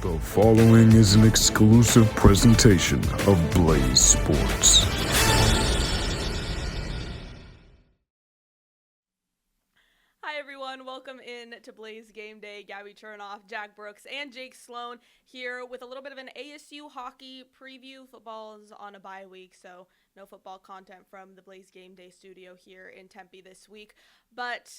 The following is an exclusive presentation of Blaze Sports. Hi everyone, welcome in to Blaze Gameday. Gabby Chernoff, Jack Brooks, and Jake Sloan here with a little bit of an ASU hockey preview. Football is on a bye week, so no football content from the Blaze Gameday studio here in Tempe this week. But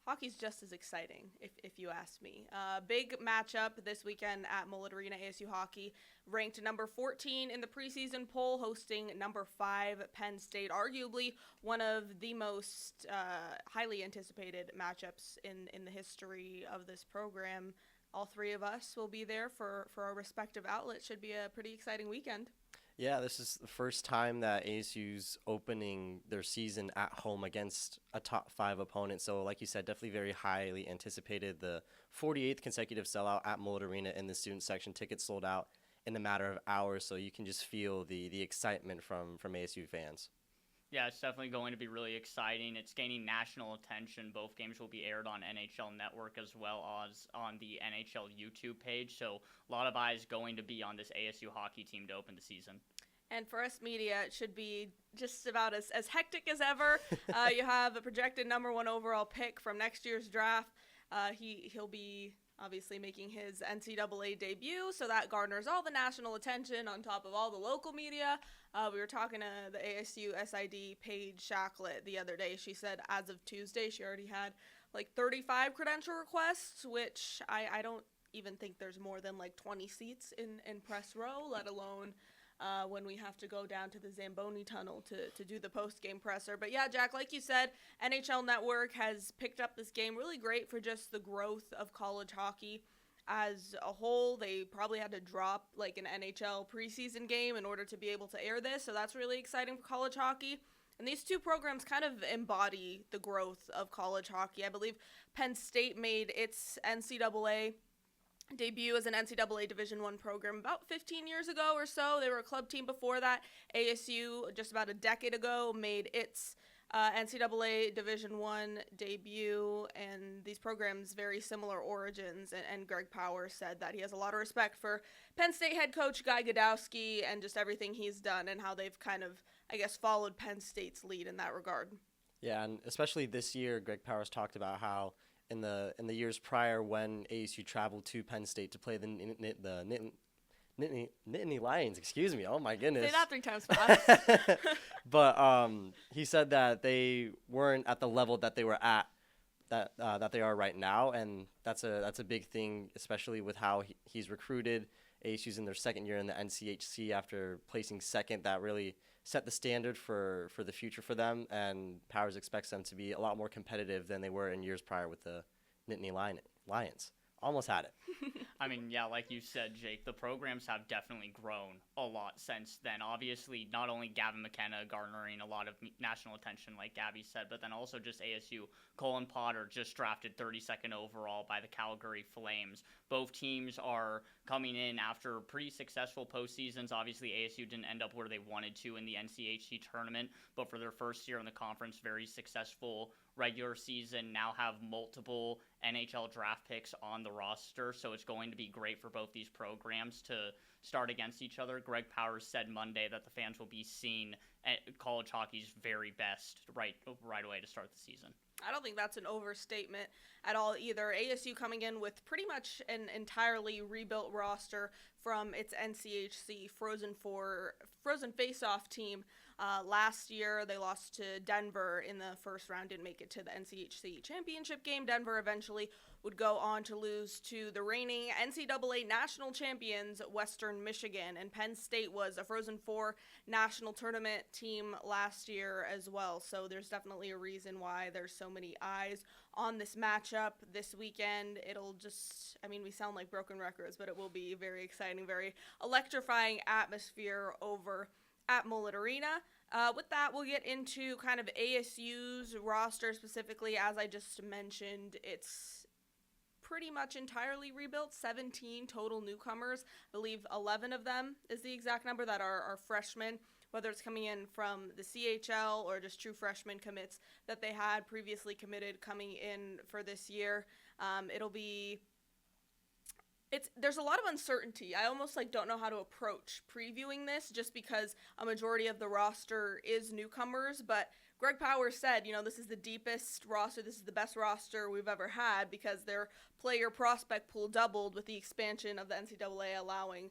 hockey's just as exciting, if you ask me. Big matchup this weekend at Mullet Arena. ASU hockey ranked number 14 in the preseason poll, hosting number 5 Penn State, arguably one of the most highly anticipated matchups in the history of this program. All three of us will be there for our respective outlets. Should be a pretty exciting weekend. Yeah, this is the first time that ASU's opening their season at home against a top 5 opponent. So like you said, definitely very highly anticipated. The 48th consecutive sellout at Mullet Arena in the student section. Tickets sold out in a matter of hours, so you can just feel the excitement from ASU fans. Yeah, it's definitely going to be really exciting. It's gaining national attention. Both games will be aired on NHL Network as well as on the NHL YouTube page. So a lot of eyes going to be on this ASU hockey team to open the season. And for us media, it should be just about as hectic as ever. You have a projected number 1 overall pick from next year's draft. He'll be obviously making his NCAA debut, so that garners all the national attention on top of all the local media. We were talking to the ASU SID Paige Shacklet the other day. She said as of Tuesday, she already had like 35 credential requests, which I don't even think there's more than like 20 seats in press row, let alone when we have to go down to the Zamboni tunnel to do the post-game presser. But yeah, Jack, like you said, NHL Network has picked up this game really great for just the growth of college hockey as a whole. They probably had to drop like an NHL preseason game in order to be able to air this, so that's really exciting for college hockey. And these two programs kind of embody the growth of college hockey. I believe Penn State made its NCAA debut as an NCAA Division I program about 15 years ago or so. They were a club team before that. ASU, just about a decade ago, made its NCAA Division I debut, and these programs very similar origins. And Greg Powers said that he has a lot of respect for Penn State head coach Guy Godowski and just everything he's done and how they've kind of, I guess, followed Penn State's lead in that regard. Yeah, and especially this year, Greg Powers talked about how in the years prior, when ASU traveled to Penn State to play the Nittany Lions, excuse me, oh my goodness. Say that 3 times fast. But he said that they weren't at the level that they were at, that they are right now, and that's a big thing, especially with how he's recruited. ASU's in their second year in the NCHC after placing second. That really set the standard for the future for them, and Powers expects them to be a lot more competitive than they were in years prior with the Nittany Lions. Almost had it. I mean, yeah, like you said, Jake, the programs have definitely grown a lot since then. Obviously, not only Gavin McKenna garnering a lot of national attention, like Gabby said, but then also just ASU. Colin Potter just drafted 32nd overall by the Calgary Flames. Both teams are coming in after pretty successful postseasons. Obviously, ASU didn't end up where they wanted to in the NCHC tournament, but for their first year in the conference, very successful regular season, now have multiple NHL draft picks on the roster, so it's going to be great for both these programs to start against each other. Greg Powers said Monday that the fans will be seeing college hockey's very best right away to start the season. I don't think that's an overstatement at all either. ASU coming in with pretty much an entirely rebuilt roster from its NCHC Frozen Face-Off team. Last year, they lost to Denver in the first round, didn't make it to the NCHC championship game. Denver eventually would go on to lose to the reigning NCAA national champions, Western Michigan. And Penn State was a Frozen Four national tournament team last year as well. So there's definitely a reason why there's so many eyes on this matchup this weekend. It'll just, I mean, we sound like broken records, but it will be very exciting, very electrifying atmosphere over at Mullet Arena. With that, we'll get into kind of ASU's roster specifically. As I just mentioned, it's pretty much entirely rebuilt. 17 total newcomers. I believe 11 of them is the exact number that are freshmen, whether it's coming in from the CHL or just true freshman commits that they had previously committed coming in for this year. It'll be there's a lot of uncertainty. I almost don't know how to approach previewing this, just because a majority of the roster is newcomers. But Greg Powers said, this is the deepest roster, this is the best roster we've ever had, because their player prospect pool doubled with the expansion of the NCAA, allowing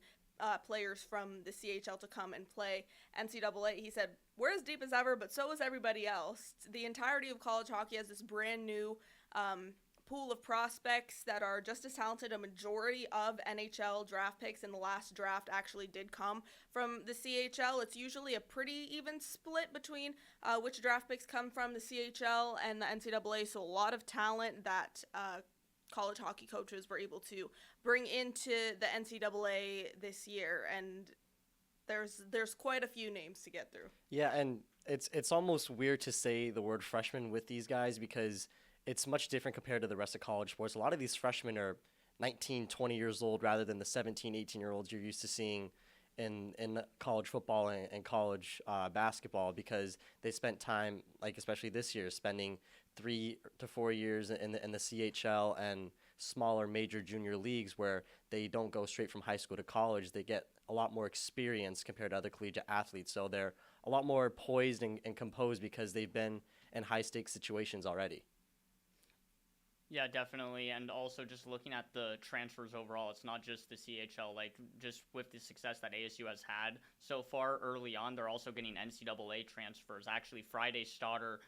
players from the CHL to come and play NCAA. He said, we're as deep as ever, but so is everybody else. The entirety of college hockey has this brand new pool of prospects that are just as talented. A majority of NHL draft picks in the last draft actually did come from the CHL. It's usually a pretty even split between which draft picks come from the CHL and the NCAA, so a lot of talent that college hockey coaches were able to bring into the NCAA this year, and there's quite a few names to get through. Yeah, and it's almost weird to say the word freshman with these guys, because it's much different compared to the rest of college sports. A lot of these freshmen are 19, 20 years old rather than the 17, 18-year-olds you're used to seeing in college football and college basketball, because they spent time, especially this year, spending 3 to 4 years in the CHL and smaller major junior leagues, where they don't go straight from high school to college. They get a lot more experience compared to other collegiate athletes. So they're a lot more poised and composed because they've been in high-stakes situations already. Yeah, definitely. And also just looking at the transfers overall, it's not just the CHL. Just with the success that ASU has had so far early on, they're also getting NCAA transfers. Actually, Friday starter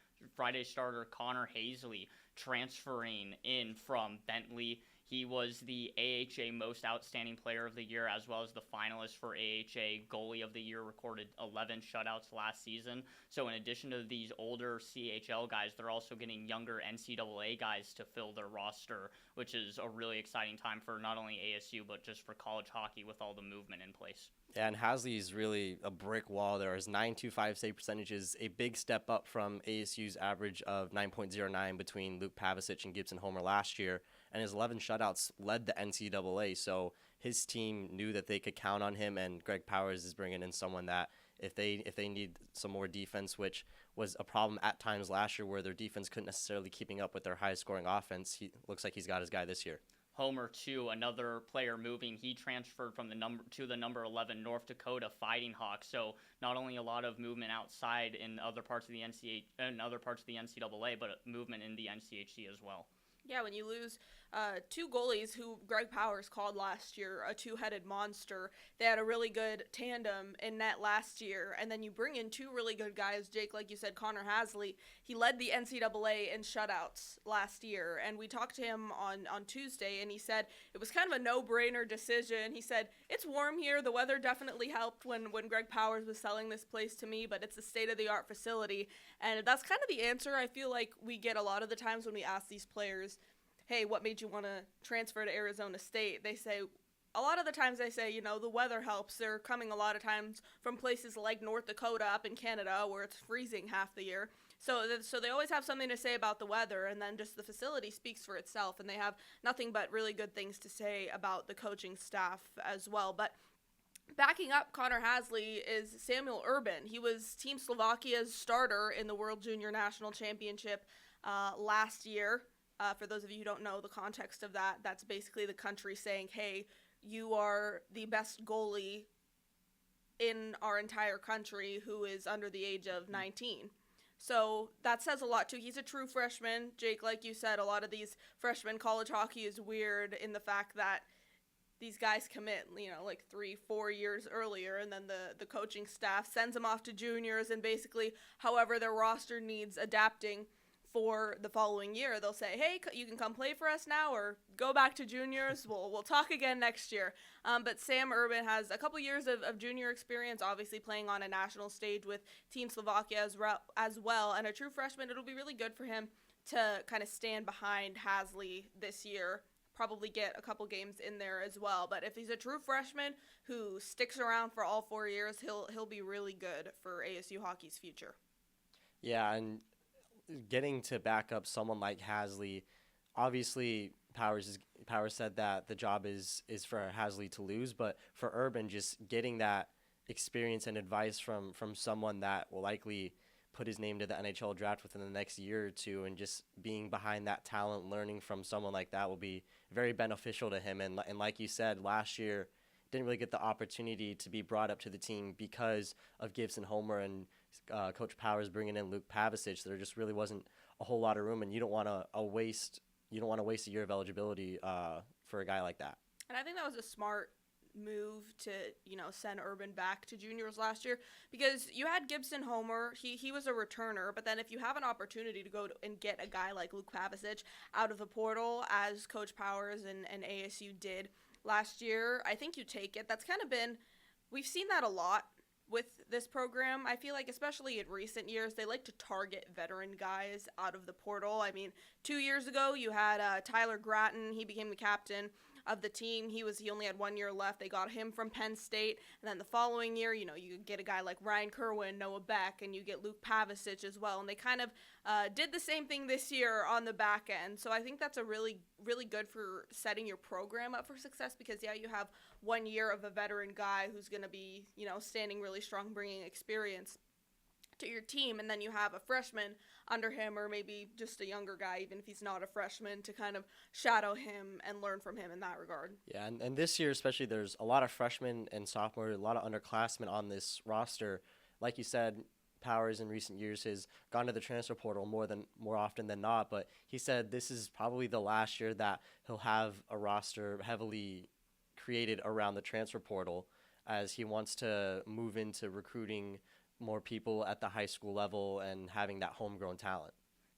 Connor Hazley transferring in from Bentley. He was the AHA Most Outstanding Player of the Year, as well as the finalist for AHA Goalie of the Year, recorded 11 shutouts last season. So in addition to these older CHL guys, they're also getting younger NCAA guys to fill their roster, which is a really exciting time for not only ASU, but just for college hockey with all the movement in place. Yeah, and Hazley is really a brick wall there. His .925 save percentage is a big step up from ASU's average of 9.09 between Luke Pavicic and Gibson Homer last year. And his 11 shutouts led the NCAA, so his team knew that they could count on him, and Greg Powers is bringing in someone that if they need some more defense, which was a problem at times last year where their defense couldn't necessarily keeping up with their high-scoring offense, he looks like he's got his guy this year. Homer, too, another player moving. He transferred from the number 11 North Dakota Fighting Hawks. So not only a lot of movement outside in other parts of the NCAA, but movement in the NCHC as well. Yeah, when you lose two goalies who Greg Powers called last year a two-headed monster, they had a really good tandem in net last year, and then you bring in two really good guys. Jake, like you said, Connor Hazley, he led the NCAA in shutouts last year, and we talked to him on Tuesday, and he said it was kind of a no-brainer decision. He said, it's warm here. The weather definitely helped when Greg Powers was selling this place to me, but it's a state-of-the-art facility, and that's kind of the answer I feel like we get a lot of the times when we ask these players, hey, what made you want to transfer to Arizona State? They say, a lot of the times they say, the weather helps. They're coming a lot of times from places like North Dakota up in Canada where it's freezing half the year. So they always have something to say about the weather, and then just the facility speaks for itself, and they have nothing but really good things to say about the coaching staff as well. But backing up Connor Hazley is Samuel Urban. He was Team Slovakia's starter in the World Junior National Championship last year. For those of you who don't know the context of that, that's basically the country saying, hey, you are the best goalie in our entire country who is under the age of 19. So that says a lot, too. He's a true freshman. Jake, like you said, a lot of these freshman college hockey is weird in the fact that these guys commit, 3-4 years earlier, and then the coaching staff sends them off to juniors, and basically, however their roster needs adapting for the following year, they'll say, hey, you can come play for us now, or go back to juniors. We'll talk again next year. But Sam Urban has a couple years of junior experience, obviously playing on a national stage with Team Slovakia as well. And a true freshman, it'll be really good for him to kind of stand behind Hazley this year, probably get a couple games in there as well. But if he's a true freshman who sticks around for all 4 years, he'll be really good for ASU hockey's future. Yeah, and getting to back up someone like Hazley, obviously Powers said that the job is for Hazley to lose, but for Urban, just getting that experience and advice from someone that will likely put his name to the NHL draft within the next year or two, and just being behind that talent, learning from someone like that will be very beneficial to him. And like you said, last year didn't really get the opportunity to be brought up to the team because of Gibson Homer and Coach Powers bringing in Luke Pavicic. There just really wasn't a whole lot of room, and you don't want to waste a year of eligibility for a guy like that. And I think that was a smart move to, send Urban back to juniors last year, because you had Gibson Homer. He was a returner, but then if you have an opportunity to go and get a guy like Luke Pavicic out of the portal, as Coach Powers and ASU did last year, I think you take it. That's kind of been, we've seen that a lot with this program. I feel like, especially in recent years, they like to target veteran guys out of the portal. I mean, 2 years ago, you had Tyler Gratton. He became the captain of the team. He only had 1 year left. They got him from Penn State. And then the following year, you get a guy like Ryan Kerwin, Noah Beck, and you get Luke Pavicic as well. And they kind of did the same thing this year on the back end. So I think that's a really, really good for setting your program up for success, because, you have 1 year of a veteran guy who's going to be, standing really strong, bringing experience to your team, and then you have a freshman under him, or maybe just a younger guy, even if he's not a freshman, to kind of shadow him and learn from him in that regard. Yeah, and this year especially, there's a lot of freshmen and sophomores, a lot of underclassmen on this roster. Like you said, Powers in recent years has gone to the transfer portal more often than not, but he said this is probably the last year that he'll have a roster heavily created around the transfer portal, as he wants to move into recruiting more people at the high school level and having that homegrown talent.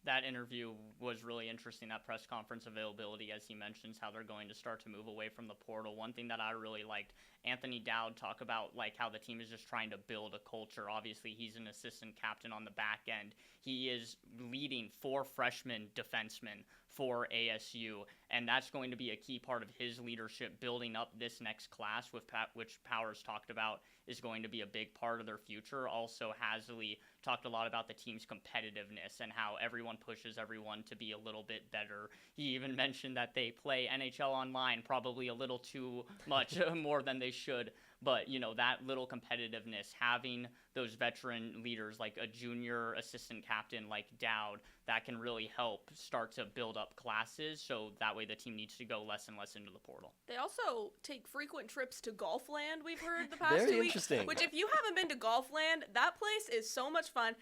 That interview was really interesting, that press conference availability, as he mentions how they're going to start to move away from the portal. One thing that I really liked, Anthony Dowd talk about like how the team is just trying to build a culture. Obviously, he's an assistant captain on the back end. He is leading 4 freshman defensemen for ASU, and that's going to be a key part of his leadership, building up this next class, which Powers talked about is going to be a big part of their future. Also, Hasley talked a lot about the team's competitiveness and how everyone pushes everyone to be a little bit better. He even mentioned that they play NHL Online probably a little too much, more than they should. But, that little competitiveness, having those veteran leaders like a junior assistant captain like Dowd, that can really help start to build up classes, so that way the team needs to go less and less into the portal. They also take frequent trips to Golfland, we've heard the past Very 2 weeks. interesting. Which, if you haven't been to Golfland, that place is so much fun.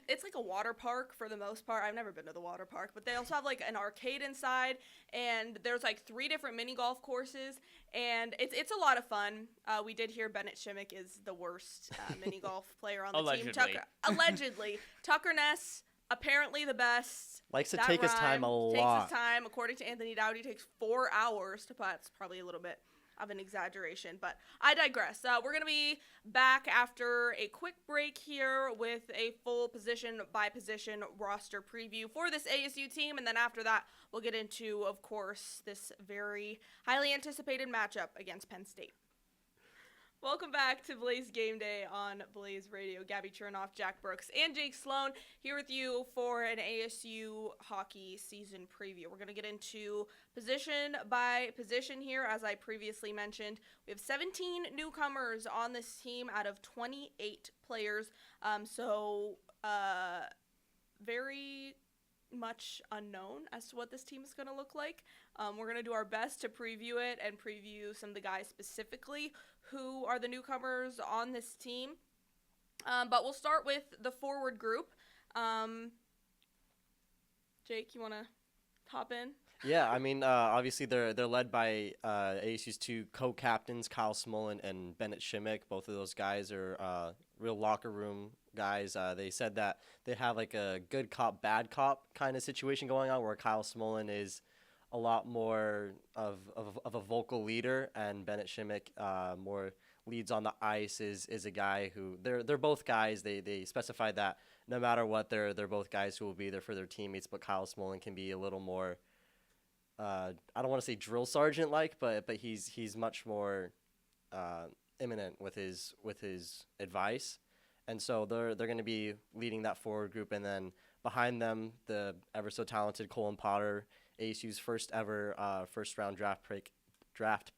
It's like a water park for the most part. I've never been to the water park, but they also have like an arcade inside, and there's like 3 different mini golf courses, and it's a lot of fun. We did hear Bennett Shimmick is the worst mini golf player on the Allegedly. team. Allegedly. Tucker Ness, apparently the best. Likes to That take his time a lot. Takes his time. According to Anthony Dowd, he takes 4 hours to putt. It's probably a little bit of an exaggeration, but I digress. We're going to be back after a quick break here with a full position-by-position roster preview for this ASU team, and then after that, we'll get into, of course, this very highly anticipated matchup against Penn State. Welcome back to Blaze Gameday on Blaze Radio. Gabby Chernoff, Jack Brooks, and Jake Sloan here with you for an ASU hockey season preview. We're going to get into position by position here. As I previously mentioned, we have 17 newcomers on this team out of 28 players. Very much unknown as to what this team is going to look like. We're going to do our best to preview it and preview some of the guys specifically who are the newcomers on this team. But we'll start with the forward group. Jake, you want to hop in? Yeah, I mean, obviously they're led by ASU's 2 co-captains, Kyle Smolin and Bennett Shimmick. Both of those guys are real locker room guys. They said that they have like a good cop, bad cop kind of situation going on, where Kyle Smolin is a lot more of a vocal leader, and Bennett Shimmick more leads on the ice. Is a guy who they're both guys. They specified that no matter what, they're both guys who will be there for their teammates. But Kyle Smolin can be a little more I don't want to say drill sergeant like, but he's much more imminent with his advice, and so they're going to be leading that forward group, and then behind them the ever so talented Colin Potter, ASU's first ever first round draft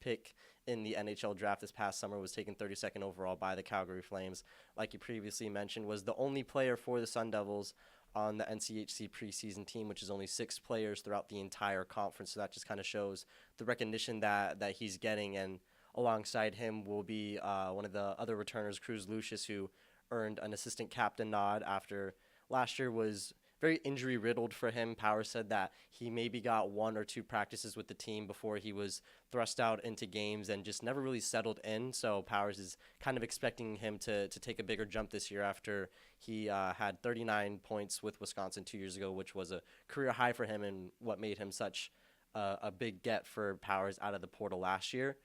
pick in the NHL draft this past summer, was taken 32nd overall by the Calgary Flames. Like you previously mentioned, was the only player for the Sun Devils on the NCHC preseason team, which is only 6 players throughout the entire conference. So that just kind of shows the recognition that he's getting. And alongside him will be one of the other returners, Cruz Lucius, who earned an assistant captain nod after last year was very injury riddled for him. Power said that he maybe got 1 or 2 practices with the team before he was thrust out into games and just never really settled in. So Powers is kind of expecting him to take a bigger jump this year after he had 39 points with Wisconsin 2 years ago, which was a career high for him and what made him such a big get for Powers out of the portal last year.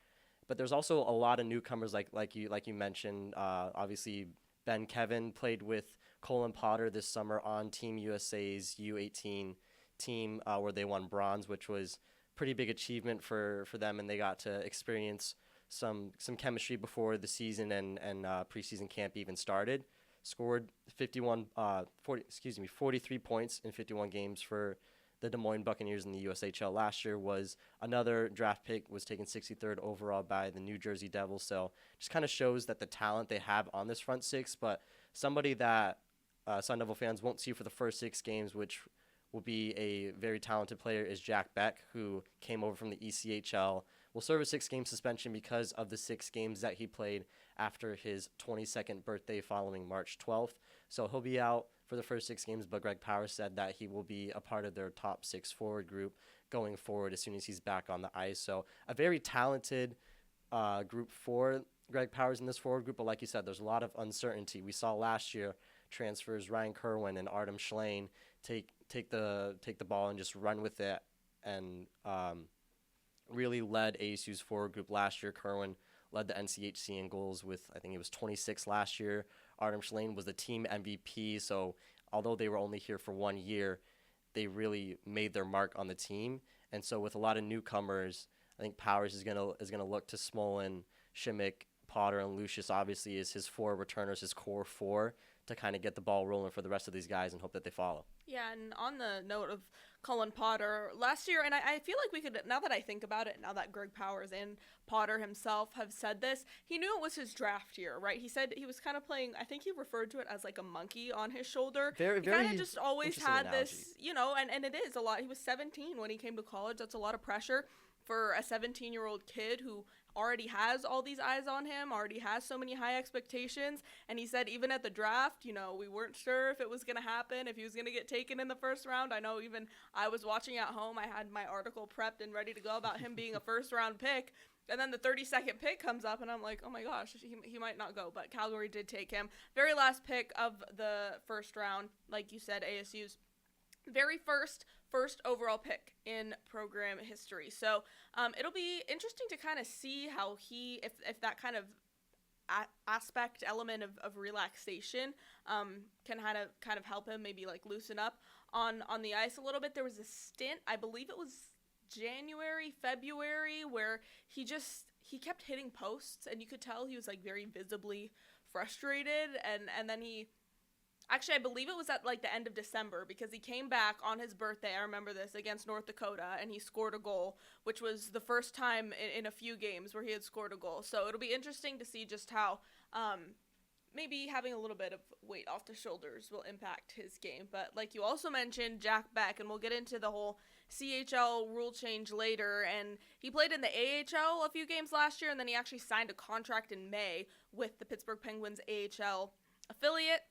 But there's also a lot of newcomers like you mentioned. Obviously, Ben Kevin played with Colin Potter this summer on Team USA's U18 team where they won bronze, which was pretty big achievement for them, and they got to experience some chemistry before the season and preseason camp even started. Scored 43 points in 51 games for the Des Moines Buccaneers in the USHL last year. Was another draft pick, was taken 63rd overall by the New Jersey Devils. So just kind of shows that the talent they have on this front six, but somebody that Sun Devil fans won't see for the first 6 games, which will be a very talented player, is Jack Beck, who came over from the ECHL. Will serve a 6-game suspension because of the 6 games that he played after his 22nd birthday following March 12th. So he'll be out for the first 6 games, but Greg Powers said that he will be a part of their top 6 forward group going forward as soon as he's back on the ice. So a very talented group for Greg Powers in this forward group, but like you said, there's a lot of uncertainty. We saw last year transfers Ryan Kerwin and Artem Schlein take the ball and just run with it, and really led ASU's forward group last year. Kerwin led the NCHC in goals with, I think it was 26 last year. Artem Schlein was the team MVP, so although they were only here for 1 year, they really made their mark on the team. And so with a lot of newcomers, I think Powers is gonna look to Smolin, Shimmick, Potter, and Lucius obviously is his 4 returners, his core 4, to kind of get the ball rolling for the rest of these guys and hope that they follow. Yeah, and on the note of Colin Potter, last year, and I feel like we could, now that I think about it, now that Greg Powers and Potter himself have said this, he knew it was his draft year, right? He said he was kind of playing, I think he referred to it as like a monkey on his shoulder. He kind of just always had analogy. this, and it is a lot. He was 17 when he came to college. That's a lot of pressure for a 17-year-old kid who already has all these eyes on him, already has so many high expectations. And he said even at the draft, we weren't sure if it was going to happen, if he was going to get taken in the first round. I know even I was watching at home. I had my article prepped and ready to go about him being a first-round pick. And then the 32nd pick comes up, and I'm like, oh my gosh, he might not go. But Calgary did take him. Very last pick of the first round, like you said, ASU's very first overall pick in program history. So it'll be interesting to kind of see how if that kind of element of relaxation can kind of help him maybe like loosen up on the ice a little bit. There was a stint, I believe it was January, February, where he kept hitting posts, and you could tell he was like very visibly frustrated, and then Actually, I believe it was at like the end of December, because he came back on his birthday, I remember this, against North Dakota, and he scored a goal, which was the first time in a few games where he had scored a goal. So it'll be interesting to see just how maybe having a little bit of weight off the shoulders will impact his game. But like you also mentioned, Jack Beck, and we'll get into the whole CHL rule change later, and he played in the AHL a few games last year, and then he actually signed a contract in May with the Pittsburgh Penguins AHL affiliate.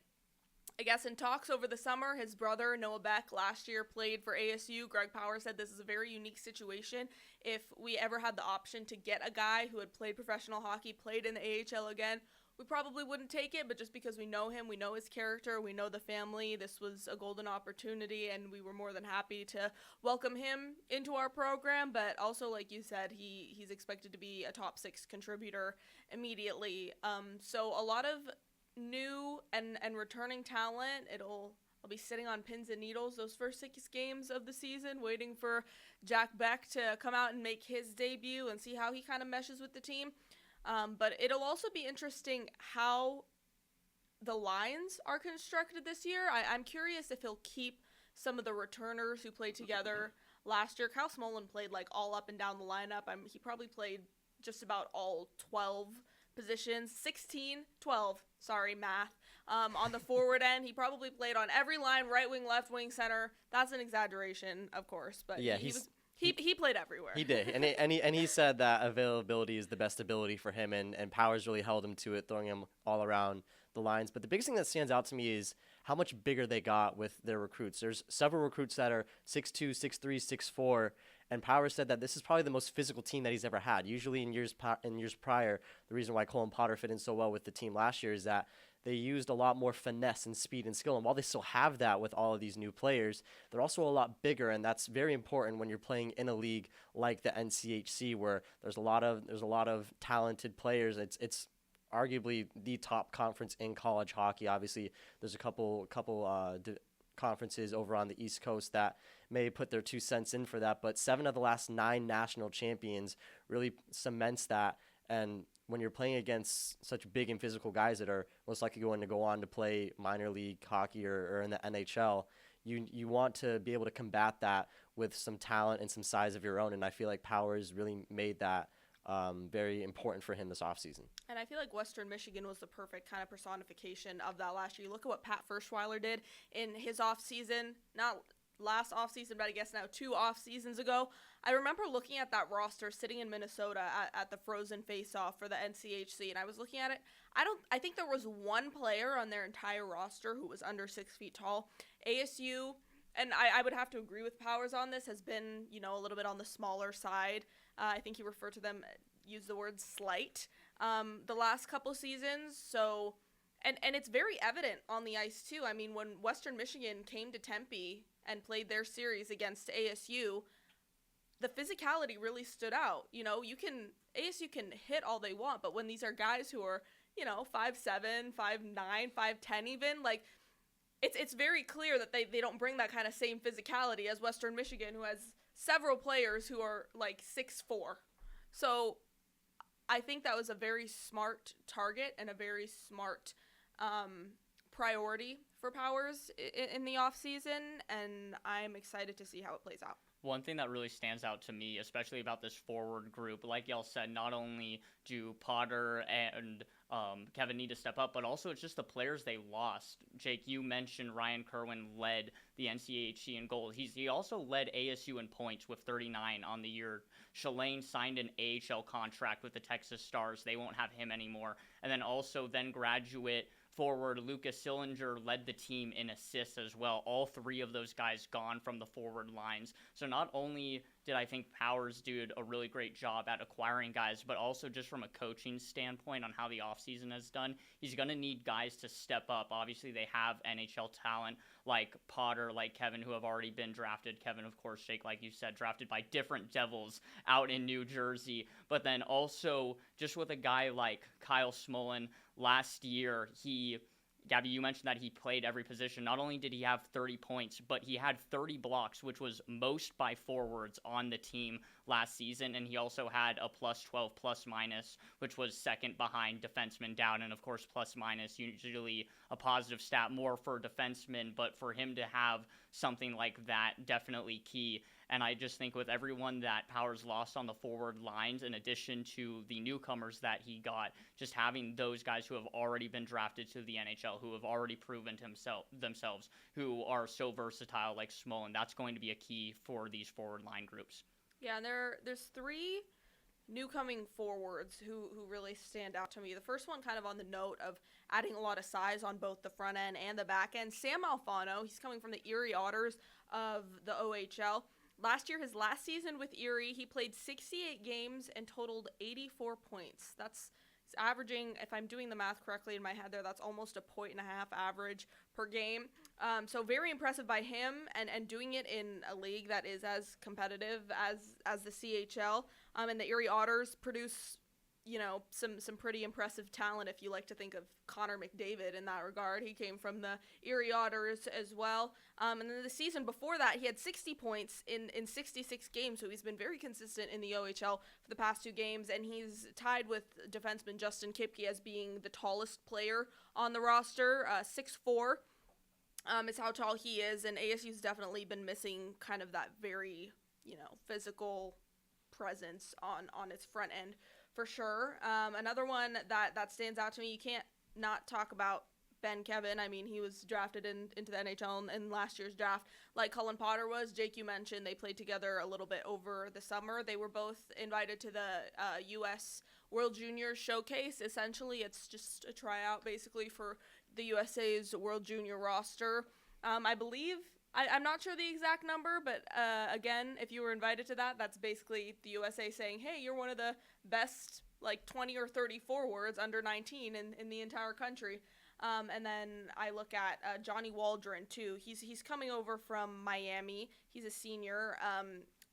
I guess in talks over the summer, his brother, Noah Beck, last year played for ASU. Greg Powers said this is a very unique situation. If we ever had the option to get a guy who had played professional hockey, played in the AHL again, we probably wouldn't take it, but just because we know him, we know his character, we know the family, this was a golden opportunity, and we were more than happy to welcome him into our program. But also, like you said, he's expected to be a top 6 contributor immediately. So a lot of new and returning talent. I'll be sitting on pins and needles those first 6 games of the season, waiting for Jack Beck to come out and make his debut and see how he kind of meshes with the team. But it'll also be interesting how the lines are constructed this year. I'm curious if he'll keep some of the returners who played together last year. Kyle Smolin played like all up and down the lineup. He probably played just about all 12 positions, 16, 12, sorry, math. On the forward end, he probably played on every line, right wing, left wing, center. That's an exaggeration, of course, but Yeah, he played everywhere. He did, and he said that availability is the best ability for him, and Powers really held him to it, throwing him all around the lines. But the biggest thing that stands out to me is how much bigger they got with their recruits. There's several recruits that are 6'2", 6'3", 6'4", and Powers said that this is probably the most physical team that he's ever had. Usually in years prior, the reason why Cole and Potter fit in so well with the team last year is that they used a lot more finesse and speed and skill. And while they still have that with all of these new players, they're also a lot bigger, and that's very important when you're playing in a league like the NCHC, where there's a lot of talented players. It's arguably the top conference in college hockey. Obviously, there's a couple conferences over on the East Coast that may put their 2 cents in for that, but 7 of the last 9 national champions really cements that. And when you're playing against such big and physical guys that are most likely going to go on to play minor league hockey or in the NHL, you want to be able to combat that with some talent and some size of your own. And I feel like Powers really made that very important for him this offseason. And I feel like Western Michigan was the perfect kind of personification of that last year. You look at what Pat Ferschweiler did in his offseason, not last offseason, but I guess now 2 off seasons ago. I remember looking at that roster sitting in Minnesota at the Frozen Face-Off for the NCHC, and I was looking at it. I think there was one player on their entire roster who was under 6 feet tall. ASU, and I would have to agree with Powers on this, has been, a little bit on the smaller side. I think he referred to them, used the word slight, the last couple seasons. So, and it's very evident on the ice too. I mean, when Western Michigan came to Tempe and played their series against ASU, the physicality really stood out. ASU can hit all they want, but when these are guys who are, 5'7", 5'9", 5'10", even, like, it's very clear that they don't bring that kind of same physicality as Western Michigan, who has several players who are like 6'4". So I think that was a very smart target and a very smart priority for Powers in the offseason, and I'm excited to see how it plays out. One thing that really stands out to me, especially about this forward group, like y'all said, not only do Potter and Kevin need to step up, but also it's just the players they lost. Jake, you mentioned Ryan Kerwin led the NCHC in goals. He also led ASU in points with 39 on the year. Shalane signed an AHL contract with the Texas Stars. They won't have him anymore. And then also graduate forward Lucas Sillinger led the team in assists as well. All 3 of those guys gone from the forward lines. So not only did I think Powers do a really great job at acquiring guys, but also just from a coaching standpoint on how the offseason has done, he's going to need guys to step up. Obviously, they have NHL talent like Potter, like Kevin, who have already been drafted. Kevin, of course, Jake, like you said, drafted by different Devils out in New Jersey. But then also just with a guy like Kyle Smolin, last year, Gabby, you mentioned that he played every position. Not only did he have 30 points, but he had 30 blocks, which was most by forwards on the team last season. And he also had a +12 ±, which was second behind defensemen down. And of course, +- usually a positive stat more for defensemen, but for him to have something like that, definitely key. And I just think with everyone that Powers lost on the forward lines, in addition to the newcomers that he got, just having those guys who have already been drafted to the NHL, who have already proven themselves, who are so versatile like Smolin, that's going to be a key for these forward line groups. Yeah, and there's 3 newcoming forwards who really stand out to me. The first one kind of on the note of adding a lot of size on both the front end and the back end. Sam Alfano, he's coming from the Erie Otters of the OHL. Last year, his last season with Erie, he played 68 games and totaled 84 points. That's averaging, if I'm doing the math correctly in my head there, that's almost a 1.5 average per game. So very impressive by him and doing it in a league that is as competitive as the CHL. And the Erie Otters produce, some pretty impressive talent if you like to think of Connor McDavid in that regard. He came from the Erie Otters as well. And then the season before that, he had 60 points in 66 games, so he's been very consistent in the OHL for the past 2 games, and he's tied with defenseman Justin Kipke as being the tallest player on the roster, 6'4". Is how tall he is, and ASU's definitely been missing kind of that very, physical presence on its front end for sure. Another one that stands out to me, you can't not talk about Ben Kevin. I mean, he was drafted into the NHL in last year's draft, like Cullen Potter was. Jake, you mentioned they played together a little bit over the summer. They were both invited to the U.S. World Junior Showcase. Essentially, it's just a tryout, basically, for the USA's World Junior roster. I believe, I'm not sure the exact number, but again, if you were invited to that, that's basically the USA saying, hey, you're one of the best, like, 20 or 30 forwards under 19 in the entire country. And then I look at Johnny Waldron, too. He's coming over from Miami. He's a senior.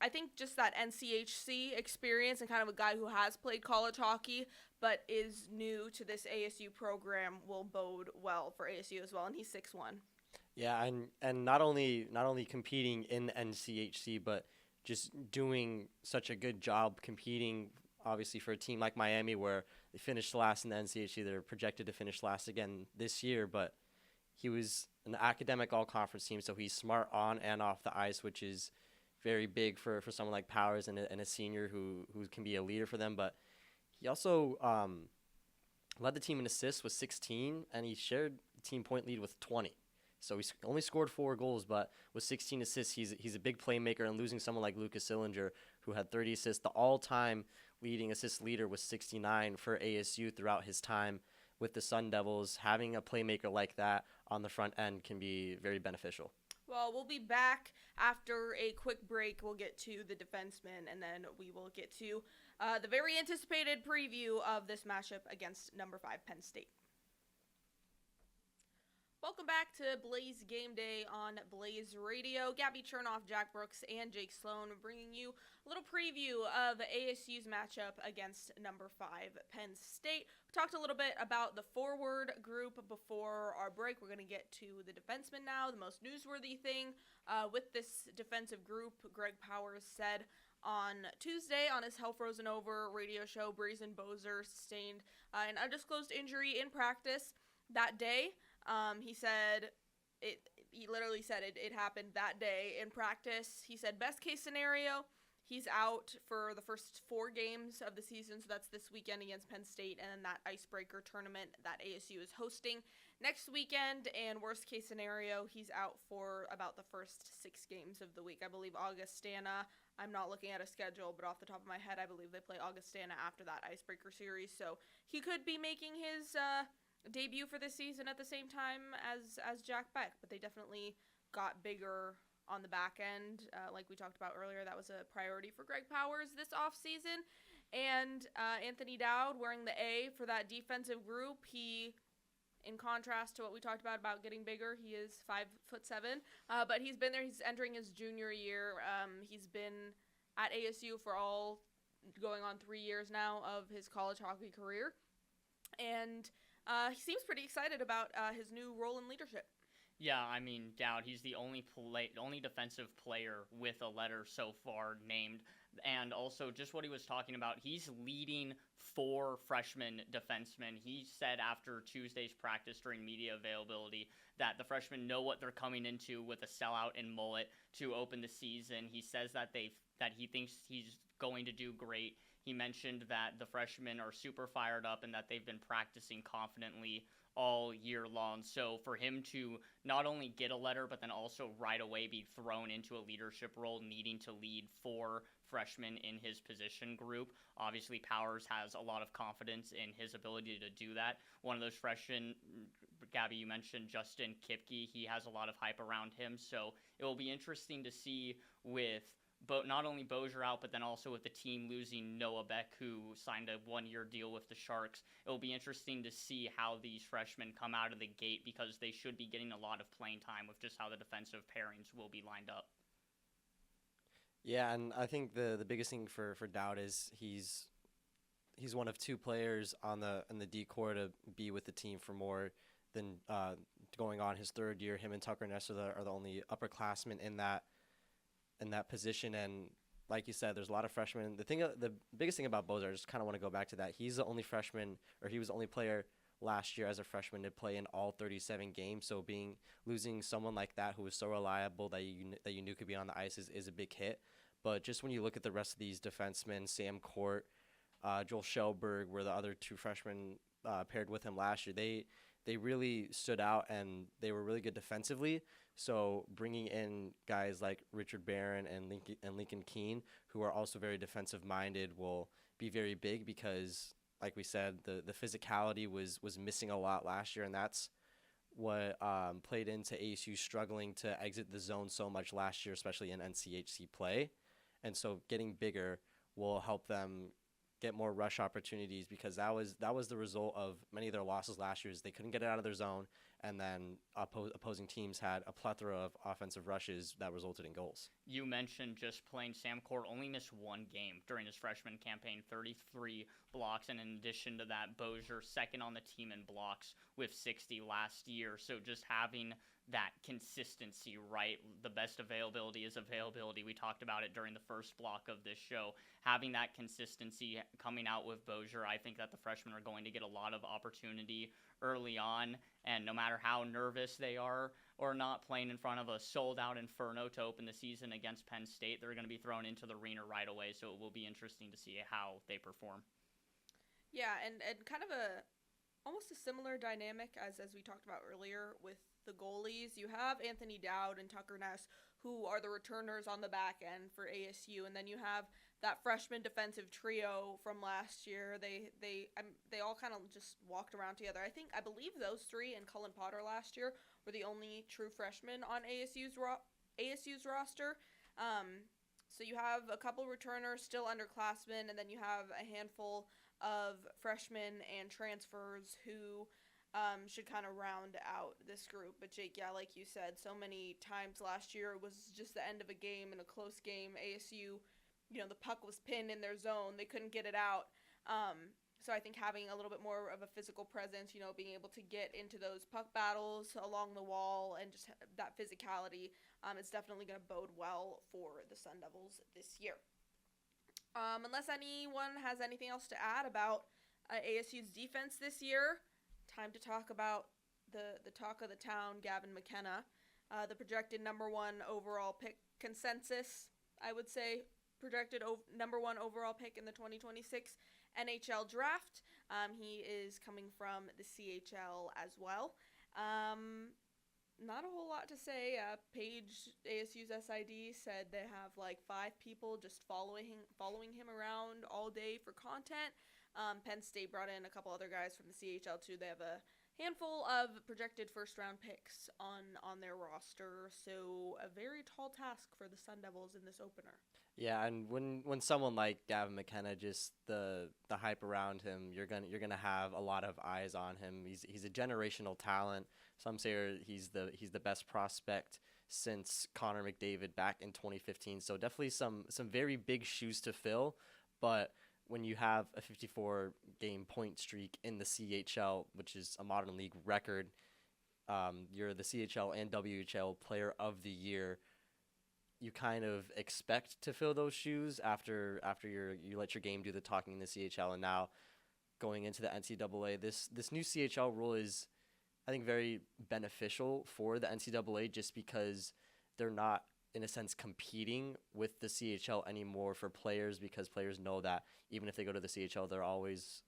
I think just that NCHC experience and kind of a guy who has played college hockey but is new to this ASU program will bode well for ASU as well, and he's 6'1". Yeah, and not only competing in the NCHC, but just doing such a good job competing, obviously, for a team like Miami where they finished last in the NCHC. They're projected to finish last again this year, but he was an academic all-conference team, so he's smart on and off the ice, which is very big for someone like Powers and a senior who can be a leader for them. But he also led the team in assists with 16, and he shared the team point lead with 20. So he only scored 4 goals, but with 16 assists, he's a big playmaker. And losing someone like Lucas Sillinger, who had 30 assists, the all-time leading assist leader was 69 for ASU throughout his time with the Sun Devils. Having a playmaker like that on the front end can be very beneficial. Well, we'll be back after a quick break. We'll get to the defensemen, and then we will get to the very anticipated preview of this matchup against number 5 Penn State. Welcome back to Blaze Gameday on Blaze Radio. Gabby Chernoff, Jack Brooks, and Jake Sloan bringing you a little preview of ASU's matchup against number 5 Penn State. We talked a little bit about the forward group before our break. We're going to get to the defensemen now. The most newsworthy thing with this defensive group, Greg Powers said on Tuesday on his Hell Frozen Over radio show, Brazen Bozer sustained an undisclosed injury in practice that day. He said he literally said it happened that day in practice. He said best case scenario, he's out for the first 4 games of the season. So that's this weekend against Penn State and then that icebreaker tournament that ASU is hosting next weekend. And worst case scenario, he's out for about the first 6 games of the week. I believe Augustana, I'm not looking at a schedule, but off the top of my head, I believe they play Augustana after that icebreaker series. So he could be making his debut for this season at the same time as Jack Beck, but they definitely got bigger on the back end. Like we talked about earlier, that was a priority for Greg Powers this offseason. And Anthony Dowd wearing the A for that defensive group. He, in contrast to what we talked about getting bigger, he is 5'7", but he's been there. He's entering his junior year. He's been at ASU for all going on 3 years now of his college hockey career. And he seems pretty excited about his new role in leadership. Yeah, I mean, Dowd, he's the only defensive player with a letter so far named. And also, just what he was talking about, he's leading 4 freshman defensemen. He said after Tuesday's practice during media availability that the freshmen know what they're coming into with a sellout and mullet to open the season. He says that he thinks he's going to do great. He mentioned that the freshmen are super fired up and that they've been practicing confidently all year long. So for him to not only get a letter, but then also right away be thrown into a leadership role, needing to lead 4 freshmen in his position group, obviously Powers has a lot of confidence in his ability to do that. One of those freshmen, Gabby, you mentioned Justin Kipke, he has a lot of hype around him. So it will be interesting to see with not only Bozier out, but then also with the team losing Noah Beck, who signed a 1-year deal with the Sharks. It will be interesting to see how these freshmen come out of the gate because they should be getting a lot of playing time with just how the defensive pairings will be lined up. Yeah, and I think the biggest thing for Dowd is he's one of 2 players in the D-core to be with the team for more than going on his 3rd year. Him and Tucker Ness are the only upperclassmen in that position. And like you said, there's a lot of freshmen. The biggest thing about Bozer, I just kind of want to go back to that. He's the only freshman, or he was the only player last year as a freshman to play in all 37 games. So losing someone like that who was so reliable that you knew could be on the ice is a big hit. But just when you look at the rest of these defensemen, Sam Court, Joel Shelberg were the other two freshmen paired with him last year. They really stood out and they were really good defensively. So bringing in guys like Richard Barron and Lincoln Keene, who are also very defensive minded, will be very big because, like we said, the physicality was missing a lot last year, and that's what played into ASU struggling to exit the zone so much last year, especially in NCHC play. And so getting bigger will help them get more rush opportunities, because that was the result of many of their losses last year. Is they couldn't get it out of their zone, and then opposing teams had a plethora of offensive rushes that resulted in goals. You mentioned just plain Sam Court only missed one game during his freshman campaign, 33 blocks, and in addition to that, Bozier second on the team in blocks with 60 last year. So just having that consistency, right? The best availability is availability. We talked about it during the first block of this show. Having that consistency coming out with Bozier, I think that the freshmen are going to get a lot of opportunity early on, and no matter how nervous they are or not, playing in front of a sold-out Inferno to open the season against Penn State, they're going to be thrown into the arena right away, so it will be interesting to see how they perform. Yeah, and kind of almost a similar dynamic as we talked about earlier with the goalies. You have Anthony Dowd and Tucker Ness, who are the returners on the back end for ASU, and then you have that freshman defensive trio from last year. They all kind of just walked around together. I believe those three and Cullen Potter last year were the only true freshmen on ASU's roster. So you have a couple returners, still underclassmen, and then you have a handful of freshmen and transfers who should kind of round out this group. But Jake, yeah, like you said, so many times last year it was just the end of a game in a close game. ASU, the puck was pinned in their zone. They couldn't get it out. So I think having a little bit more of a physical presence, being able to get into those puck battles along the wall and just that physicality, it's definitely going to bode well for the Sun Devils this year. Unless anyone has anything else to add about ASU's defense this year, time to talk about the talk of the town, Gavin McKenna, the projected number one overall pick consensus, I would say, projected number one overall pick in the 2026 NHL draft. He is coming from the CHL as well. Not a whole lot to say. Paige, ASU's SID, said they have like 5 people just following him around all day for content. Penn State brought in a couple other guys from the CHL too. They have a handful of projected first-round picks on their roster, so a very tall task for the Sun Devils in this opener. Yeah, and when someone like Gavin McKenna, just the hype around him, you're gonna have a lot of eyes on him. He's a generational talent. Some say he's the best prospect since Connor McDavid back in 2015. So definitely some very big shoes to fill. But when you have a 54-game point streak in the CHL, which is a modern league record, you're the CHL and WHL Player of the Year. You kind of expect to fill those shoes after you let your game do the talking in the CHL, and now going into the NCAA. This new CHL rule is, I think, very beneficial for the NCAA, just because they're not, in a sense, competing with the CHL anymore for players, because players know that even if they go to the CHL, they're always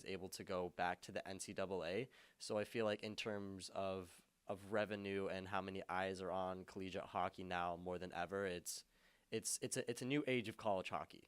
able to go back to the NCAA. So I feel like in terms of revenue and how many eyes are on collegiate hockey now more than ever, it's a new age of college hockey.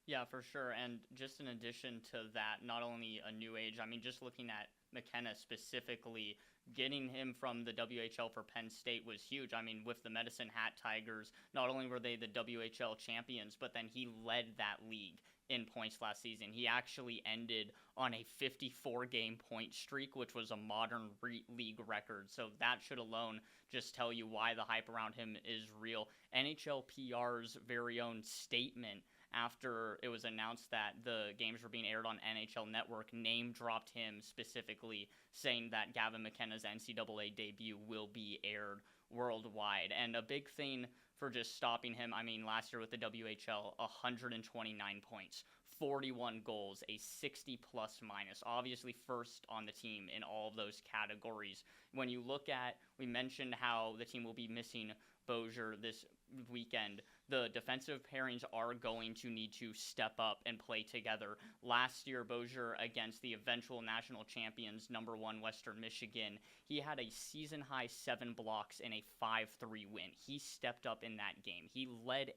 Yeah, for sure. And just in addition to that, not only a new age, I mean, just looking at McKenna specifically, getting him from the WHL for Penn State was huge. I mean, with the Medicine Hat Tigers, not only were they the WHL champions, but then he led that league in points last season. He actually ended on a 54-game point streak, which was a modern league record. So that should alone just tell you why the hype around him is real. NHL PR's very own statement after it was announced that the games were being aired on NHL Network name-dropped him specifically, saying that Gavin McKenna's NCAA debut will be aired worldwide. And a big thing for just stopping him, I mean, last year with the WHL, 129 points, 41 goals, a 60-plus minus, obviously first on the team in all of those categories. When you look at, we mentioned how the team will be missing Bozier this weekend. the defensive pairings are going to need to step up and play together. Last year, Bozier against the eventual national champions, number 1 Western Michigan, he had a season-high 7 blocks and a 5-3 win. He stepped up in that game. He led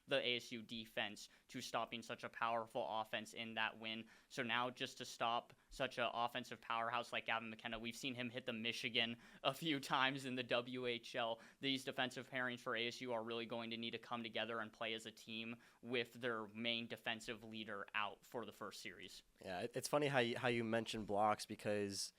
the ASU defense, to stopping such a powerful offense in that win. So now just to stop such an offensive powerhouse like Gavin McKenna, we've seen him hit the Michigan a few times in the WHL. These defensive pairings for ASU are really going to need to come together and play as a team with their main defensive leader out for the first series. Yeah, it's funny how you mentioned blocks, because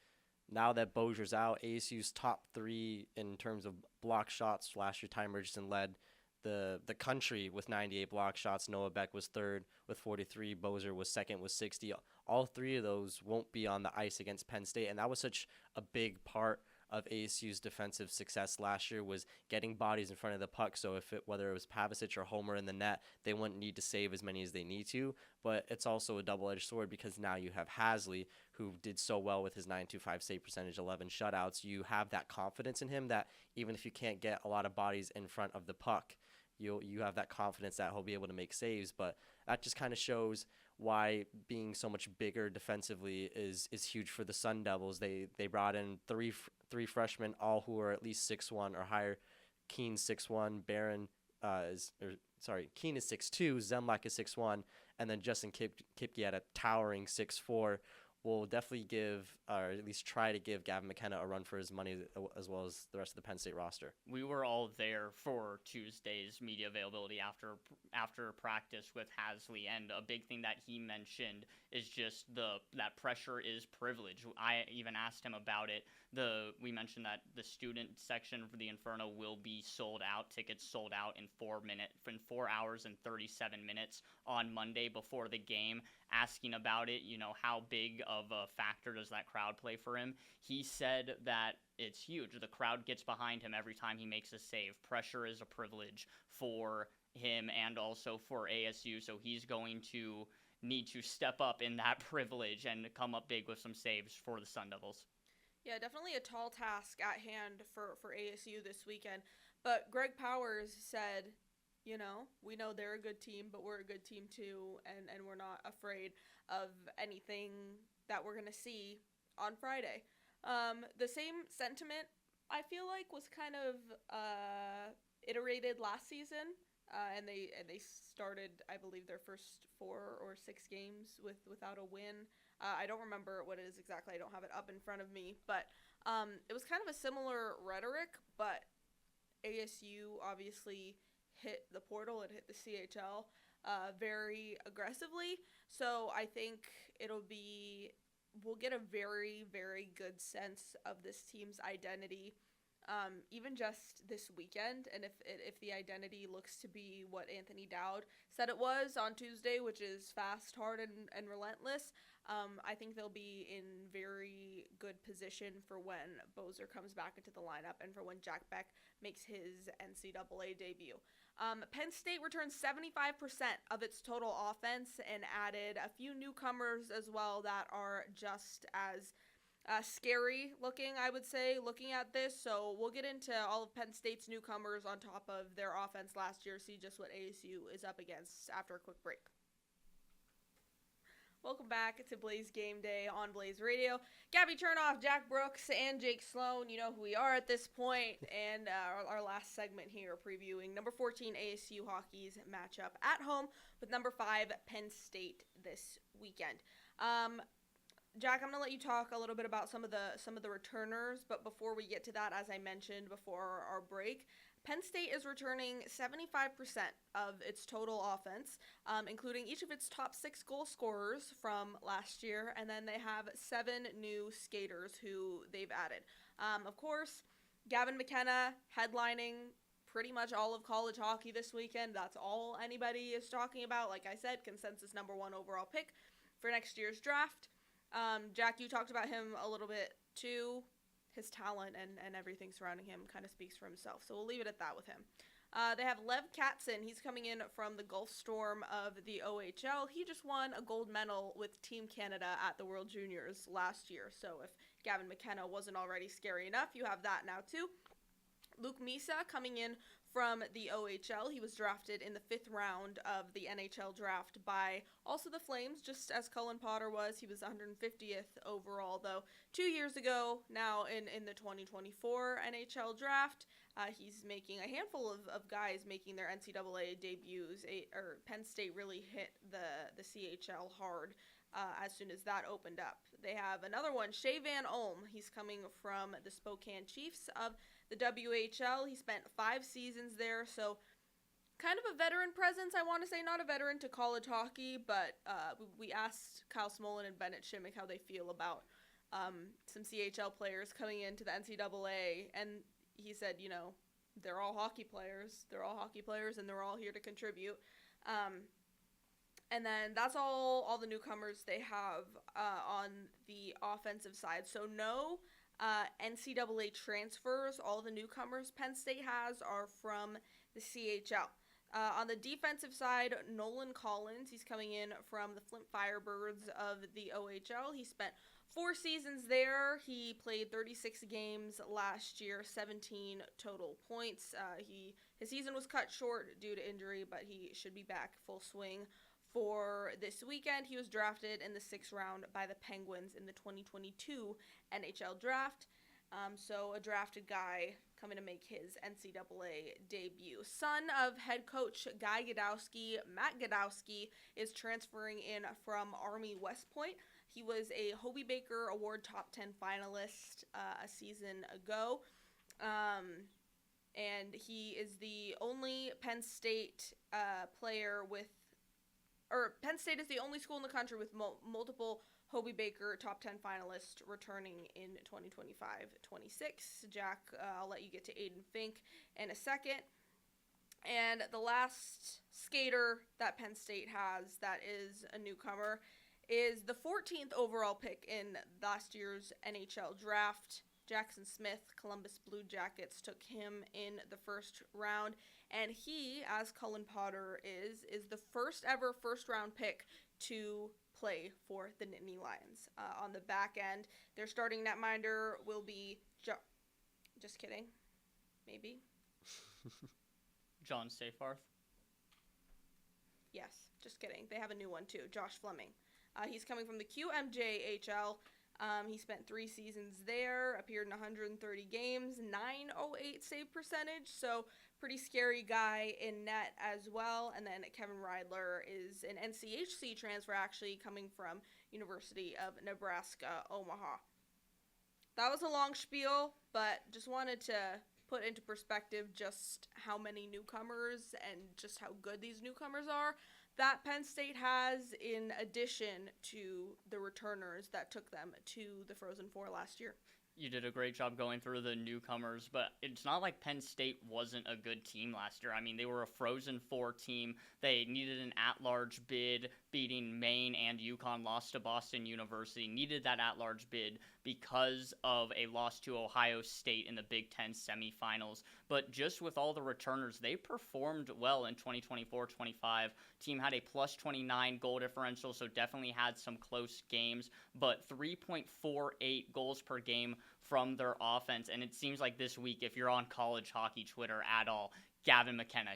now that Bozier's out, ASU's top 3 in terms of block shots last year, Ty Murchison led the country with 98 block shots. Noah Beck was 3rd with 43. Bozier was 2nd with 60. All 3 of those won't be on the ice against Penn State, and that was such a big part of ASU's defensive success last year, was getting bodies in front of the puck. So whether it was Pavicic or Homer in the net, they wouldn't need to save as many as they need to. But it's also a double-edged sword, because now you have Hasley, who did so well with his .925 save percentage, 11 shutouts. You have that confidence in him that even if you can't get a lot of bodies in front of the puck, you have that confidence that he'll be able to make saves. But that just kind of shows why being so much bigger defensively is huge for the Sun Devils. They brought in three freshmen, all who are at least 6'1" or higher. Keene 6'1", Barron Keene is 6'2", Zemlak is 6'1", and then Justin Kipke at a towering 6'4". Will definitely give, or at least try to give, Gavin McKenna a run for his money, as well as the rest of the Penn State roster. We were all there for Tuesday's media availability after practice with Hasley, and a big thing that he mentioned is just that pressure is privilege. I even asked him about it. We mentioned that the student section for the Inferno will be sold out. Tickets sold out in 4 hours and 37 minutes on Monday before the game. Asking about it, how big of a factor does that crowd play for him? He said that it's huge. The crowd gets behind him every time he makes a save. Pressure is a privilege for him and also for ASU, so he's going to need to step up in that privilege and come up big with some saves for the Sun Devils. Yeah, definitely a tall task at hand for ASU this weekend. But Greg Powers said, we know they're a good team, but we're a good team too, and we're not afraid of anything that we're going to see on Friday. The same sentiment, I feel like, was kind of iterated last season, and they started, I believe, their first 4 or 6 games without a win. I don't remember what it is exactly. I don't have it up in front of me, but it was kind of a similar rhetoric, but ASU obviously hit the portal and hit the CHL very aggressively. So I think we'll get a very, very good sense of this team's identity even just this weekend. And if the identity looks to be what Anthony Dowd said it was on Tuesday, which is fast, hard, and relentless, I think they'll be in very good position for when Bozier comes back into the lineup and for when Jack Beck makes his NCAA debut. Penn State returned 75% of its total offense and added a few newcomers as well that are just as scary looking, I would say, looking at this. So we'll get into all of Penn State's newcomers on top of their offense last year, see just what ASU is up against after a quick break. Welcome back to Blaze Gameday on Blaze Radio. Gabby Chernoff, Jack Brooks, and Jake Sloan, you know who we are at this point, and our last segment here previewing number 14 ASU Hockey's matchup at home with number 5 Penn State this weekend. Jack, I'm going to let you talk a little bit about some of the returners, but before we get to that, as I mentioned before our break, Penn State is returning 75% of its total offense, including each of its top 6 goal scorers from last year, and then they have 7 new skaters who they've added. Of course, Gavin McKenna headlining pretty much all of college hockey this weekend. That's all anybody is talking about. Like I said, consensus number 1 overall pick for next year's draft. Jack, you talked about him a little bit too. His talent and everything surrounding him kind of speaks for himself. So we'll leave it at that with him. They have Lev Katzen. He's coming in from the Gulf Storm of the OHL. He just won a gold medal with Team Canada at the World Juniors last year. So if Gavin McKenna wasn't already scary enough, you have that now too. Luke Misa coming in from the OHL. He was drafted in the 5th round of the NHL draft by also the Flames, just as Cullen Potter was. He was 150th overall, though. 2 years ago, now in the 2024 NHL draft, he's making a handful of guys making their NCAA debuts. Penn State really hit the CHL hard as soon as that opened up. They have another one, Shea Van Olm. He's coming from the Spokane Chiefs of the WHL. He spent 5 seasons there, so kind of a veteran presence, I want to say. Not a veteran to college hockey, but we asked Kyle Smolin and Bennett Shimmick how they feel about some CHL players coming into the NCAA, and he said, they're all hockey players. They're all hockey players, and they're all here to contribute. And then that's all the newcomers they have on the offensive side. So no NCAA transfers. All the newcomers Penn State has are from the CHL. On the defensive side, Nolan Collins, he's coming in from the Flint Firebirds of the OHL. He spent 4 seasons there. He played 36 games last year, 17 total points. His season was cut short due to injury, but he should be back full swing for this weekend. He was drafted in the 6th round by the Penguins in the 2022 NHL draft. So a drafted guy coming to make his NCAA debut. Son of head coach Guy Gadowski, Matt Gadowski is transferring in from Army West Point. He was a Hobey Baker Award top 10 finalist a season ago. And he is the only Penn State player Penn State is the only school in the country with multiple Hobey Baker top 10 finalists returning in 2025-26. Jack, I'll let you get to Aiden Fink in a second. And the last skater that Penn State has that is a newcomer is the 14th overall pick in last year's NHL draft. Jackson Smith, Columbus Blue Jackets, took him in the 1st round. And he, as Cullen Potter is the first ever first-round pick to play for the Nittany Lions. On the back end, their starting netminder will be just kidding. Maybe. John Seyfarth. Yes, just kidding. They have a new one, too. Josh Fleming. He's coming from the QMJHL. He spent 3 seasons there, appeared in 130 games, 908 save percentage, so pretty scary guy in net as well. And then Kevin Reidler is an NCHC transfer, actually coming from University of Nebraska, Omaha. That was a long spiel, but just wanted to put into perspective just how many newcomers and just how good these newcomers are that Penn State has, in addition to the returners that took them to the Frozen Four last year. You did a great job going through the newcomers, but it's not like Penn State wasn't a good team last year. I mean, they were a Frozen Four team. They needed an at-large bid, beating Maine and UConn, lost to Boston University, needed that at-large bid because of a loss to Ohio State in the Big Ten semifinals. But just with all the returners, they performed well in 2024-25. Team had a plus 29 goal differential, so definitely had some close games, but 3.48 goals per game from their offense. And it seems like this week, if you're on college hockey Twitter at all, Gavin McKenna.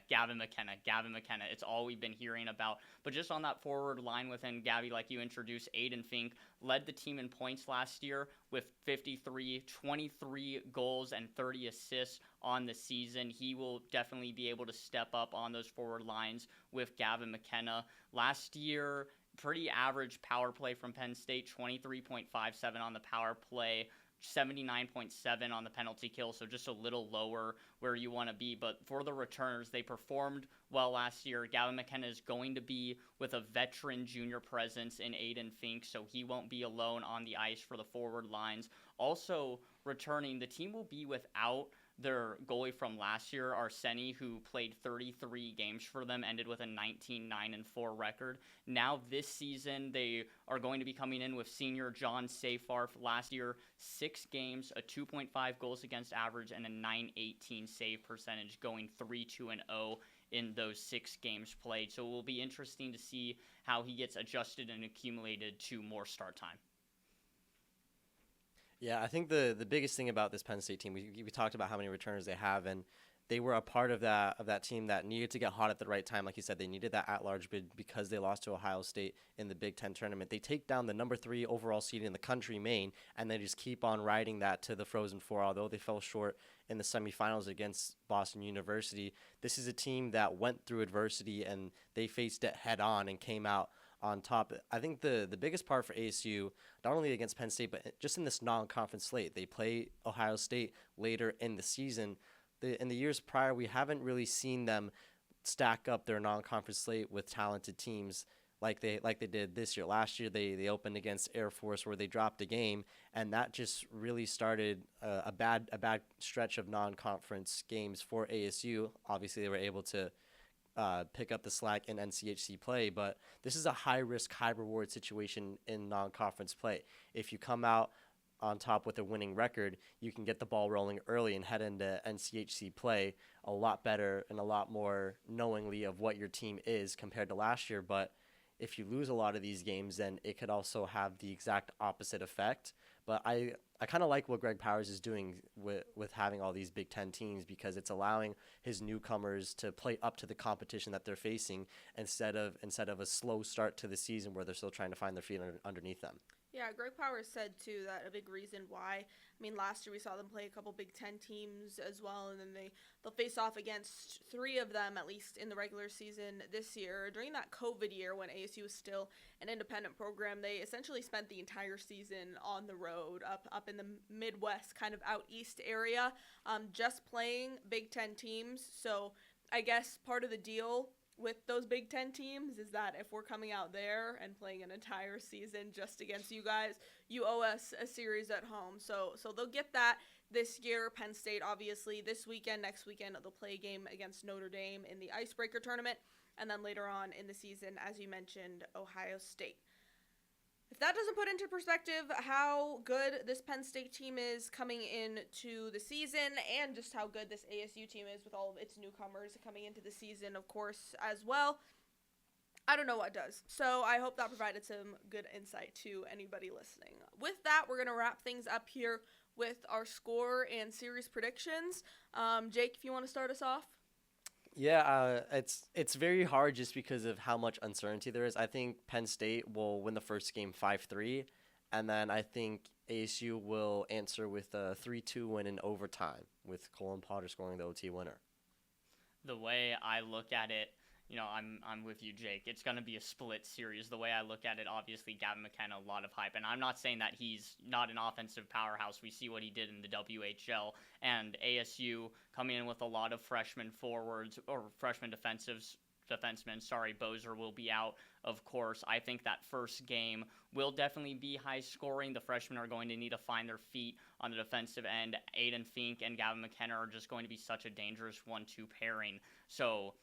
It's all we've been hearing about. But just on that forward line within Gabby, like you introduced, Aiden Fink led the team in points last year with 23 goals and 30 assists on the season. He will definitely be able to step up on those forward lines with Gavin McKenna. Last year, pretty average power play from Penn State, 23.57 on the power play, 79.7 on the penalty kill, so just a little lower where you want to be. But for the returners, they performed well last year. Gavin McKenna is going to be with a veteran junior presence in Aiden Fink, so he won't be alone on the ice for the forward lines. Also returning, the team will be without their goalie from last year, Arseni, who played 33 games for them, ended with a 19-9-4 record. Now this season, they are going to be coming in with senior John Seyfarth. Last year, 6 games, a 2.5 goals against average, and a 918 save percentage, going 3-2-0 in those 6 games played. So it will be interesting to see how he gets adjusted and accumulated to more start time. Yeah, I think the biggest thing about this Penn State team, we talked about how many returners they have, and they were a part of that team that needed to get hot at the right time. Like you said, they needed that at-large bid because they lost to Ohio State in the Big Ten tournament. They take down the number 3 overall seed in the country, Maine, and they just keep on riding that to the Frozen Four. Although they fell short in the semifinals against Boston University, this is a team that went through adversity and they faced it head on and came out on top. I think the biggest part for ASU, not only against Penn State, but just in this non-conference slate, they play Ohio State later in the season. In the years prior, we haven't really seen them stack up their non-conference slate with talented teams like they did this year. Last year, they opened against Air Force where they dropped a game, and that just really started a bad stretch of non-conference games for ASU. Obviously, they were able to pick up the slack in NCHC play, but this is a high-risk, high-reward situation in non-conference play. If you come out on top with a winning record, you can get the ball rolling early and head into NCHC play a lot better and a lot more knowingly of what your team is compared to last year. But if you lose a lot of these games, then it could also have the exact opposite effect. But I kind of like what Greg Powers is doing with having all these Big Ten teams, because it's allowing his newcomers to play up to the competition that they're facing instead of a slow start to the season where they're still trying to find their feet underneath them. Yeah, Greg Powers said, too, that a big reason why, I mean, last year we saw them play a couple Big Ten teams as well, and then they'll face off against 3 of them, at least in the regular season this year. During that COVID year when ASU was still an independent program, they essentially spent the entire season on the road, up in the Midwest, kind of out east area, just playing Big Ten teams. So I guess part of the deal with those Big Ten teams is that if we're coming out there and playing an entire season just against you guys, you owe us a series at home. So they'll get that this year. Penn State, obviously, this weekend, next weekend, they'll play a game against Notre Dame in the Icebreaker tournament. And then later on in the season, as you mentioned, Ohio State. If that doesn't put into perspective how good this Penn State team is coming into the season, and just how good this ASU team is with all of its newcomers coming into the season, of course, as well, I don't know what does. So I hope that provided some good insight to anybody listening. With that, we're going to wrap things up here with our score and series predictions. Jake, if you want to start us off. Yeah, it's very hard just because of how much uncertainty there is. I think Penn State will win the first game 5-3, and then I think ASU will answer with a 3-2 win in overtime, with Colin Potter scoring the OT winner. The way I look at it, I'm with you, Jake. It's going to be a split series. The way I look at it, obviously, Gavin McKenna, a lot of hype. And I'm not saying that he's not an offensive powerhouse. We see what he did in the WHL. And ASU coming in with a lot of freshman forwards, or freshman defensemen. Bozer will be out, of course. I think that first game will definitely be high scoring. The freshmen are going to need to find their feet on the defensive end. Aiden Fink and Gavin McKenna are just going to be such a dangerous 1-2 pairing. So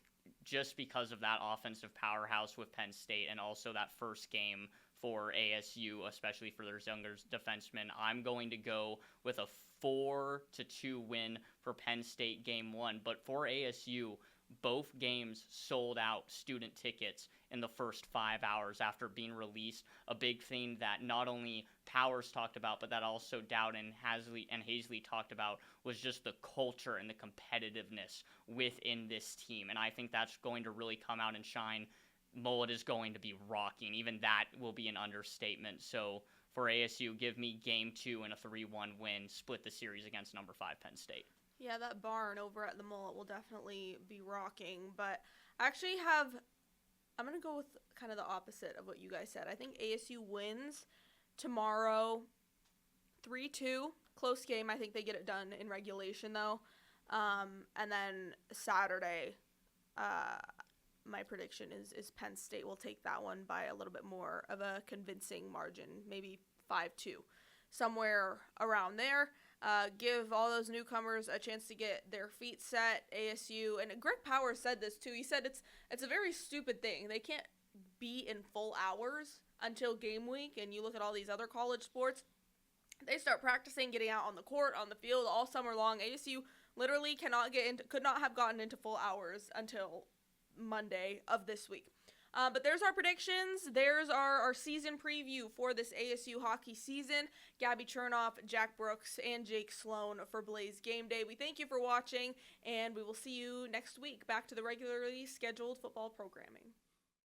just because of that offensive powerhouse with Penn State, and also that first game for ASU, especially for their younger defensemen, I'm going to go with a 4-2 win for Penn State game 1. But for ASU, both games sold out student tickets in the first 5 hours after being released. A big thing that not only Powers talked about, but that also Dowd and Hazley talked about, was just the culture and the competitiveness within this team. And I think that's going to really come out and shine. Mullet is going to be rocking. Even that will be an understatement. So for ASU, give me game 2 and a 3-1 win, split the series against number 5 Penn State. Yeah, that barn over at the Mullet will definitely be rocking. But I actually I'm going to go with kind of the opposite of what you guys said. I think ASU wins tomorrow 3-2. Close game. I think they get it done in regulation, though. And then Saturday, my prediction is Penn State will take that one by a little bit more of a convincing margin, maybe 5-2. Somewhere around there. Give all those newcomers a chance to get their feet set. ASU, and Greg Powers said this too. He said it's a very stupid thing. They can't be in full hours until game week, and you look at all these other college sports, they start practicing, getting out on the court, on the field all summer long. ASU literally could not have gotten into full hours until Monday of this week. But there's our predictions. There's our season preview for this ASU hockey season. Gabby Chernoff, Jack Brooks, and Jake Sloan for Blaze Gameday. We thank you for watching, and we will see you next week. Back to the regularly scheduled football programming.